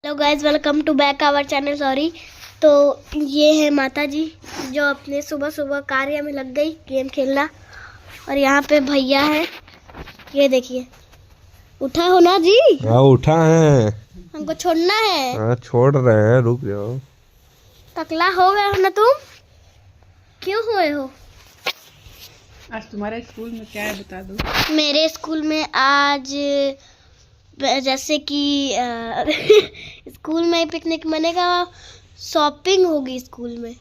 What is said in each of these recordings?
Hello guys, welcome to back our channel. Sorry. तो ये है माता जी जो अपने सुबह सुबह कार्य में लग गई गेम खेलना। और यहाँ पे भैया है, ये देखिए। उठा हो ना जी? हाँ उठा है। हमको छोड़ना है। हाँ छोड़ रहे हैं, रुक जाओ। टकला हो गए हो ना तुम? क्यों हुए हो? आज तुम्हारे स्कूल में क्या है बता दो। मेरे स्कूल में आज जैसे कि स्कूल में पिकनिक मनेगा, शॉपिंग होगी स्कूल में।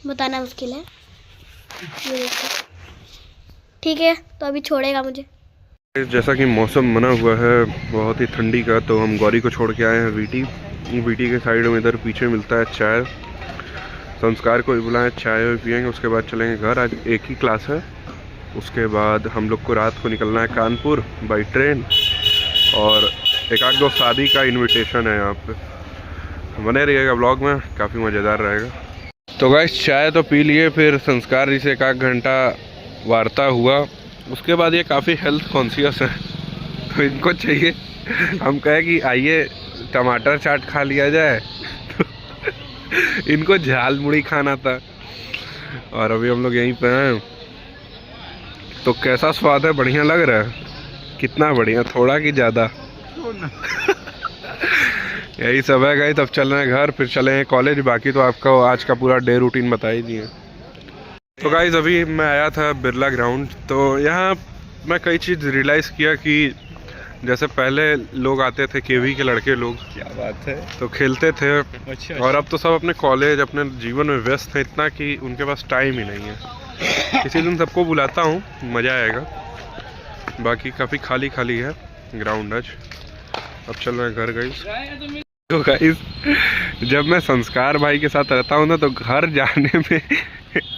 बताना मुश्किल है। ये देखो। ठीक है, तो अभी छोड़ेगा मुझे। जैसा कि मौसम बना हुआ है बहुत ही ठंडी का, तो हम गौरी को छोड़ के आए हैं वीटी के साइड में। इधर पीछे मिलता है चाय। संस्कार को भी बुलाएं, चाय पियेंगे, उसके बाद चलेंगे घर। आज एक ही क्लास है। उसके बाद हम लोग को रात को निकलना है कानपुर बाई ट्रेन। और एक आध दो शादी का इनविटेशन है यहाँ पे। बने रहिएगा ब्लॉग में, काफ़ी मज़ेदार रहेगा। तो गाइस चाय तो पी लिए, फिर संस्कार जी से एक आध घंटा वार्ता हुआ। उसके बाद ये काफ़ी हेल्थ कॉन्शियस है, तो इनको चाहिए हम कहें कि आइए टमाटर चाट खा लिया जाए। तो इनको झाल मुड़ी खाना था। और अभी हम लोग यहीं पे हैं। तो कैसा स्वाद है? बढ़िया लग रहा है? कितना बढ़िया, थोड़ा कि ज़्यादा? यही सब है गाइस। अब चल रहे हैं घर, फिर चले हैं कॉलेज। बाकी तो आपका आज का पूरा डे रूटीन बता ही दिए। तो गाइस अभी मैं आया था बिरला ग्राउंड। तो यहाँ मैं कई चीज़ रियलाइज़ किया कि जैसे पहले लोग आते थे, केवी के लड़के लोग, क्या बात है, तो खेलते थे। अच्छा। और अब तो सब अपने कॉलेज, अपने जीवन में व्यस्त हैं इतना कि उनके पास टाइम ही नहीं है। किसी दिन सबको बुलाता हूँ, मज़ा आएगा। बाकी काफ़ी खाली खाली है ग्राउंड आज। अब चल रहे हैं घर गाइस। तो गाइस जब मैं संस्कार भाई के साथ रहता हूँ ना, तो घर जाने में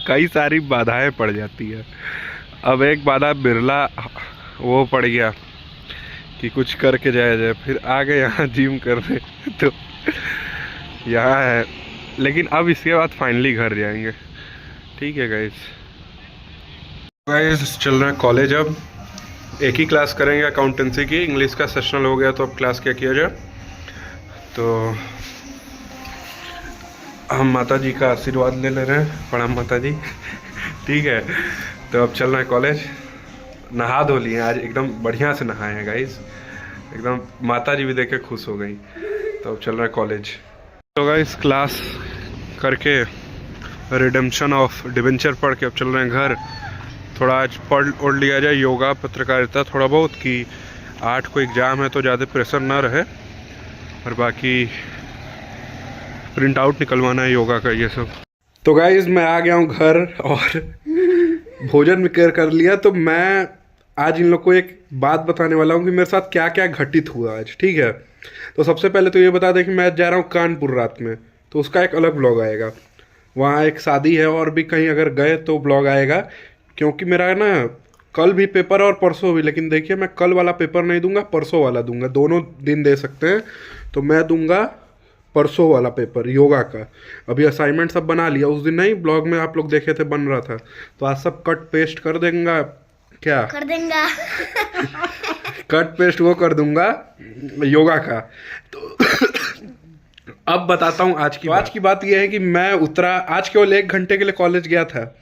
कई सारी बाधाएं पड़ जाती है। अब एक बाधा बिरला वो पड़ गया कि कुछ करके जाया जाए। फिर आ गए यहाँ जिम करने, तो यहाँ है। लेकिन अब इसके बाद फाइनली घर जाएंगे। ठीक है गाइस चल रहे हैं कॉलेज। अब एक ही क्लास करेंगे अकाउंटेंसी की। इंग्लिश का सेशनल हो गया, तो अब क्लास क्या किया जाए। तो हम माता जी का आशीर्वाद ले ले रहे हैं। प्रणाम माता जी। ठीक है, तो अब चल रहे हैं कॉलेज। नहा धो लिए आज, एकदम बढ़िया से नहाए हैं गाइस। एकदम माता जी भी देख के खुश हो गई। तो अब चल रहे हैं कॉलेज। तो गाइस क्लास करके रिडेम्पशन ऑफ डिवेंचर पढ़ के अब चल रहे हैं घर। थोड़ा आज पढ़ ओढ़ लिया जाए योगा पत्रकारिता थोड़ा बहुत, कि 8 को एग्ज़ाम है तो ज़्यादा प्रेशर ना रहे। और बाकी प्रिंट आउट निकलवाना है योगा का, ये सब। तो गाइस मैं आ गया हूँ घर और भोजन भी कर लिया। तो मैं आज इन लोग को एक बात बताने वाला हूँ कि मेरे साथ क्या क्या घटित हुआ आज। ठीक है, तो सबसे पहले तो ये बता दें कि मैं जा रहा हूँ कानपुर रात में, तो उसका एक अलग ब्लॉग आएगा। वहाँ एक शादी है, और भी कहीं अगर गए तो ब्लॉग आएगा। क्योंकि मेरा ना कल भी पेपर और परसों भी, लेकिन देखिए मैं कल वाला पेपर नहीं दूंगा, परसों वाला दूंगा। दोनों दिन दे सकते हैं, तो मैं दूंगा परसों वाला पेपर योगा का। अभी असाइनमेंट सब बना लिया, उस दिन नहीं ब्लॉग में आप लोग देखे थे बन रहा था, तो आज सब कट पेस्ट कर देंगे। क्या कर देंगे? कट पेस्ट वो कर दूंगा योगा का। तो अब बताता हूँ आज की बात यह है कि मैं उतरा आज केवल 1 घंटे के लिए कॉलेज गया था।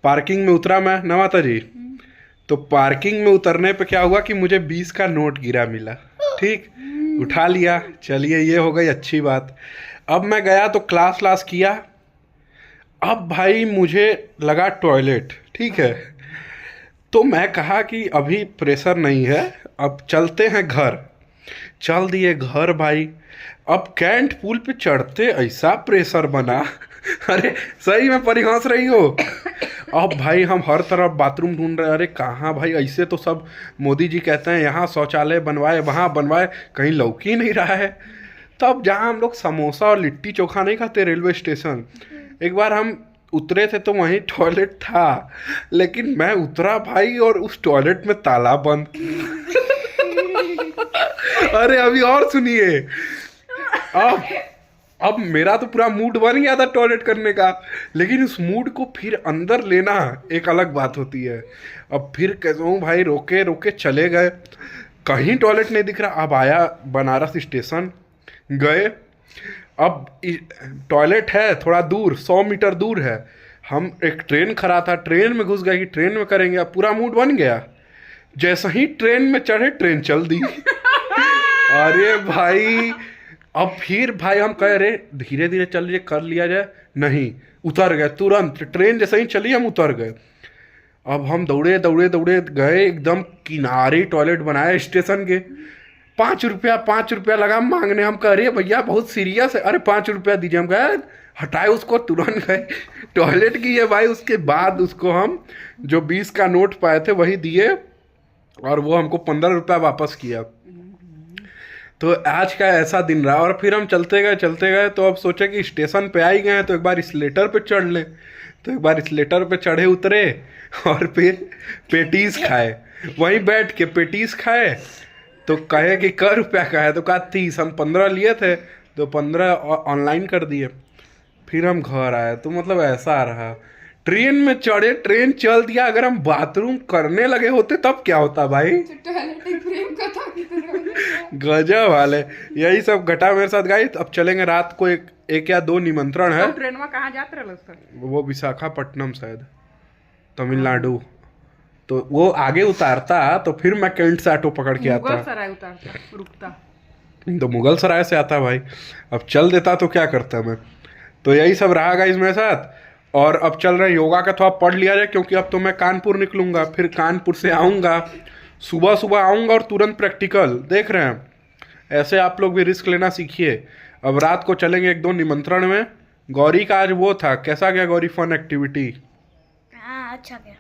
पार्किंग में उतरा मैं ना माता जी। तो पार्किंग में उतरने पे क्या हुआ कि मुझे 20 का नोट गिरा मिला। ठीक, उठा लिया, चलिए ये हो गई अच्छी बात। अब मैं गया तो क्लास किया। अब भाई मुझे लगा टॉयलेट। ठीक है, तो मैं कहा कि अभी प्रेशर नहीं है, अब चलते हैं घर। चल दिए घर भाई। अब कैंट पुल पे चढ़ते ऐसा प्रेशर बना। अरे सही में परी हंस रही हो। अब भाई हम हर तरफ बाथरूम ढूंढ रहे हैं। अरे कहाँ भाई, ऐसे तो सब मोदी जी कहते हैं यहाँ शौचालय बनवाए, वहाँ बनवाए, कहीं लौक ही नहीं रहा है। तब जहाँ हम लोग समोसा और लिट्टी चोखा नहीं खाते रेलवे स्टेशन, एक बार हम उतरे थे तो वहीं टॉयलेट था। लेकिन मैं उतरा भाई और उस टॉयलेट में ताला बंद। अरे अभी और सुनिए। अब मेरा तो पूरा मूड बन गया था टॉयलेट करने का, लेकिन उस मूड को फिर अंदर लेना एक अलग बात होती है। अब फिर कहता हूँ भाई, रोके रोके चले गए, कहीं टॉयलेट नहीं दिख रहा। अब आया बनारस स्टेशन, गए। अब टॉयलेट है थोड़ा दूर, 100 मीटर दूर है। हम एक ट्रेन खड़ा था, ट्रेन में घुस गए कि ट्रेन में करेंगे। अब पूरा मूड बन गया। जैसे ही ट्रेन में चढ़े ट्रेन चल दी। अरे भाई, अब फिर भाई हम कह रहे धीरे धीरे चल रही कर लिया जाए, नहीं, उतर गए तुरंत। ट्रेन जैसे ही चली हम उतर गए। अब हम दौड़े दौड़े दौड़े गए, एकदम किनारे टॉयलेट बनाया स्टेशन के। 5 रुपया लगा मांगने। हम कह रहे भैया बहुत सीरियस है। अरे 5 रुपया दीजिए। हम कहे हटाए उसको, तुरंत गए टॉयलेट की है भाई। उसके बाद उसको हम जो 20 का नोट पाए थे वही दिए और वो हमको 15 रुपया वापस किया। तो आज का ऐसा दिन रहा। और फिर हम चलते गए तो अब सोचे कि स्टेशन पे आ ही गए हैं तो एक बार स्लेटर पे चढ़ लें। तो एक बार स्लेटर पे चढ़े उतरे और फिर पेटीज खाए। वहीं बैठ के पेटीज खाए। तो कहे कि क रुपया का है, तो कहा 30। हम 15 लिए थे तो 15 ऑनलाइन कर दिए। फिर हम घर आए। तो मतलब ऐसा रहा। ट्रेन में चढ़े, ट्रेन चल दिया। अगर हम बाथरूम करने लगे होते तब क्या होता भाई? गजब वाले। यही सब घटा मेरे साथ गाइस। अब चलेंगे रात को, एक या 2 निमंत्रण है। तो ट्रेन में कहाँ जाते रहे? वो विशाखापट्टनम शायद, तमिलनाडु। तो वो आगे उतारता तो फिर मैं कैंट से ऑटो पकड़ के आता। मुगलसराय उतारता, रुकता तो मुगल सराय से आता भाई। अब चल देता तो क्या करता मैं। तो यही सब रहा गाइस मेरे साथ। और अब चल रहे योगा का थोड़ा पढ़ लिया जाए, क्योंकि अब तो मैं कानपुर निकलूंगा। फिर कानपुर से आऊँगा, सुबह आऊँगा और तुरंत प्रैक्टिकल। देख रहे हैं, ऐसे आप लोग भी रिस्क लेना सीखिए। अब रात को चलेंगे 1-2 निमंत्रण में। गौरी का आज वो था, कैसा गया गौरी फन एक्टिविटी? हाँ अच्छा गया।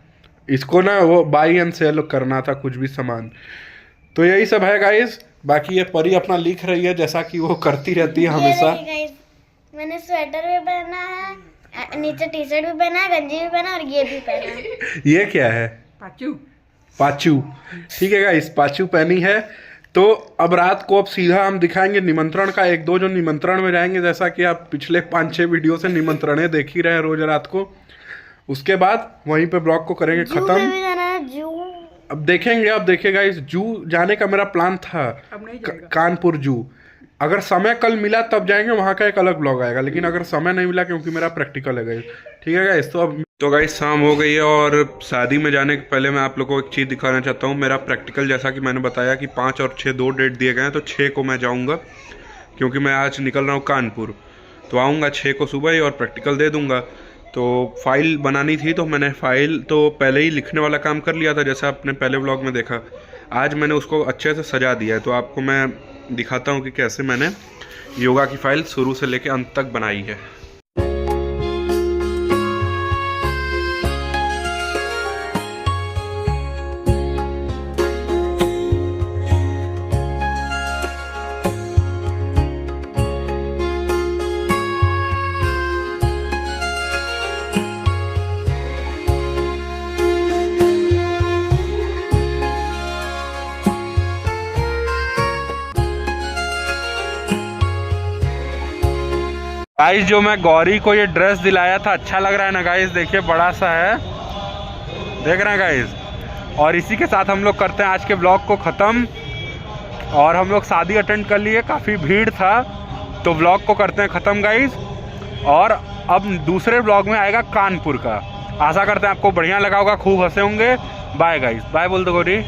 इसको ना वो बाई एंड सेल करना था कुछ भी सामान। तो यही सब है गाइस। बाकी ये परी अपना लिख रही है जैसा कि वो करती रहती है हमेशा। मैंने स्वेटर भी पहना है, नीचे टी शर्ट भी पहना है, गंजी भी पहना और ये भी पहना है। ये क्या है? पाचू। ठीक है गाइस, पाचू पहनी है। तो अब रात को अब सीधा हम दिखाएंगे निमंत्रण का 1-2 जो निमंत्रण में जाएंगे, जैसा कि आप पिछले 5-6 वीडियो से निमंत्रणें देख ही रहे रोज रात को। उसके बाद वहीं पे ब्लॉग को करेंगे खत्म। अब देखेंगे, अब देखिएगा इस जू जाने का मेरा प्लान था, कानपुर जू। अगर समय कल मिला तब जाएंगे, वहाँ का एक अलग ब्लॉग आएगा। लेकिन अगर समय नहीं मिला क्योंकि मेरा प्रैक्टिकल है गाइस, ठीक है गाइस। तो गाइस शाम हो गई है और शादी में जाने के पहले मैं आप लोगों को एक चीज़ दिखाना चाहता हूँ। मेरा प्रैक्टिकल जैसा कि मैंने बताया कि 5 और 6 2 डेट दिए गए हैं, तो 6 को मैं जाऊँगा क्योंकि मैं आज निकल रहा हूँ कानपुर। तो आऊँगा 6 को सुबह ही और प्रैक्टिकल दे दूँगा। तो फाइल बनानी थी, तो मैंने फाइल तो पहले ही लिखने वाला काम कर लिया था, जैसा आपने पहले व्लॉग में देखा। आज मैंने उसको अच्छे से सजा दिया है। तो आपको मैं दिखाता हूँ कि कैसे मैंने योगा की फाइल शुरू से लेकर अंत तक बनाई है। गाइस जो मैं गौरी को ये ड्रेस दिलाया था, अच्छा लग रहा है ना गाइस? देखिए बड़ा सा है, देख रहे हैं गाइस। और इसी के साथ हम लोग करते हैं आज के ब्लॉग को ख़त्म। और हम लोग शादी अटेंड कर लिए, काफ़ी भीड़ था, तो ब्लॉग को करते हैं ख़त्म गाइस। और अब दूसरे ब्लॉग में आएगा कानपुर का। आशा करते हैं आपको बढ़िया लगा होगा, खूब हंसे होंगे। बाय गाइस, बाय बोल दो गौरी।